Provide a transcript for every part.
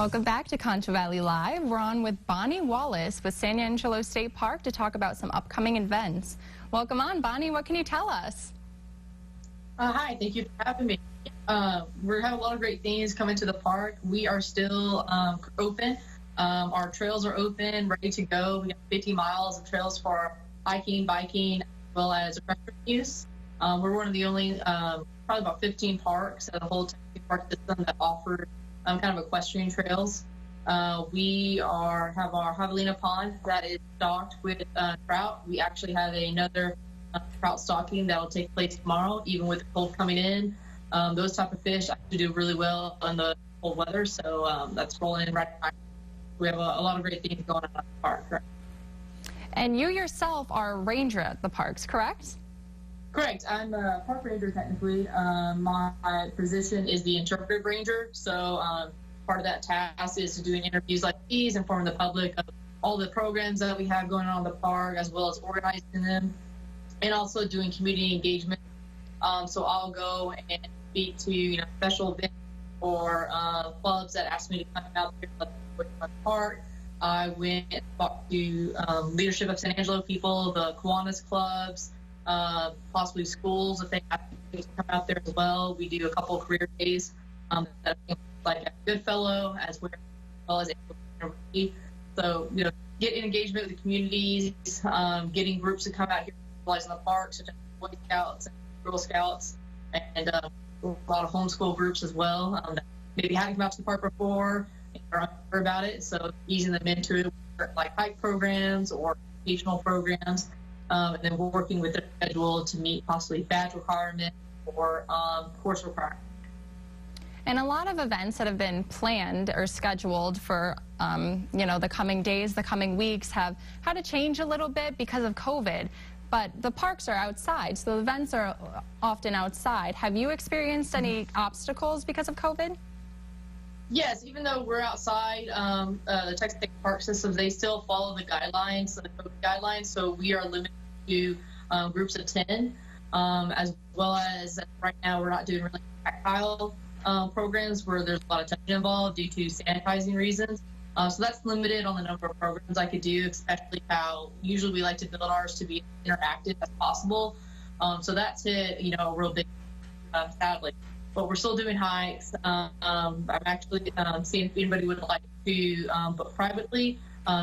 Welcome back to Concho Valley Live. We're on with Bonnie Wallace with San Angelo State Park to talk about some upcoming events. Welcome on, Bonnie. What can you tell us? Hi, thank you for having me. We have a lot of great things coming to the park. We are still open. Our trails are open, ready to go. We have 50 miles of trails for hiking, biking, as well as recreational use. We're one of the only, probably about 15 parks in the whole Tennessee park system that offer kind of equestrian trails. We have our Javelina Pond that is stocked with trout. We actually have another trout stocking that will take place tomorrow, even with the cold coming in. Those type of fish actually do really well in the cold weather, so that's rolling in right now. We have a lot of great things going on at the park. Right? And you yourself are a ranger at the parks, correct? Correct. I'm a park ranger technically. My position is the interpretive ranger. So part of that task is to doing interviews like these, informing the public of all the programs that we have going on in the park, as well as organizing them, and also doing community engagement. So I'll go and speak to special events or clubs that ask me to come out there to the park. I went and talked to leadership of San Angelo people, the Kiwanis clubs, possibly schools if they have to come out there as well. We do a couple of career days that like a Goodfellow as well as university. So get in engagement with the communities, getting groups to come out here utilize in the park, such as Boy Scouts and Girl Scouts, and a lot of homeschool groups as well that maybe hadn't come out to the park before or heard about it. So easing them into it, like hike programs or educational programs. And then we're working with their schedule to meet possibly badge requirements or course requirements. And a lot of events that have been planned or scheduled for, the coming days, the coming weeks have had to change a little bit because of COVID. But the parks are outside, so the events are often outside. Have you experienced any obstacles because of COVID? Yes, even though we're outside, the Texas State Park systems, they still follow the guidelines, the COVID guidelines. So we are limited to groups of 10, as well as right now we're not doing really tactile programs where there's a lot of touching involved due to sanitizing reasons. So that's limited on the number of programs I could do, especially how usually we like to build ours to be interactive as possible. So that's it, a real big, sadly. But we're still doing hikes. I'm actually seeing if anybody would like to book privately.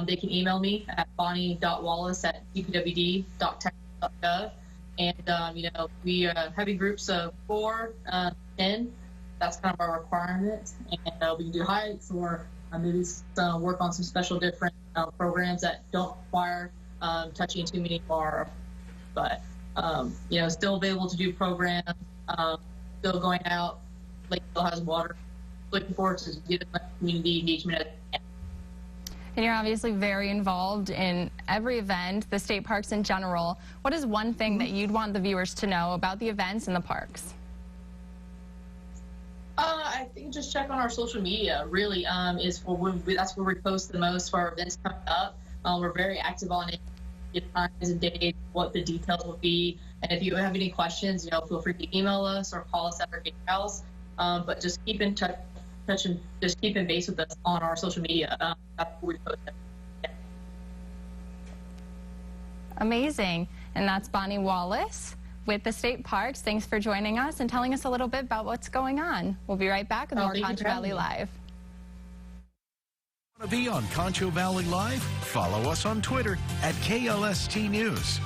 They can email me at bonnie.wallace@cpwd.texas.gov. And, we are having groups of 4, 10. That's kind of our requirement. And we can do hikes or maybe work on some special different programs that don't require touching too many more. But, still available to do programs. Still going out, lake still has water. Looking forward to get as much community engagement as I can. And you're obviously very involved in every event, the state parks in general. What is one thing that you'd want the viewers to know about the events in the parks? I think just check on our social media. Really, is that's where we post the most for our events coming up. We're very active on it. Times and dates, what the details will be, and if you have any questions, feel free to email us or call us at our gatehouse. But just keep in touch and just keep in base with us on our social media. That's where we post it. Yeah. Amazing, and that's Bonnie Wallace with the state parks. Thanks for joining us and telling us a little bit about what's going on. We'll be right back with more Concho Valley Live. Want to be on Concho Valley Live? Follow us on Twitter at KLST News.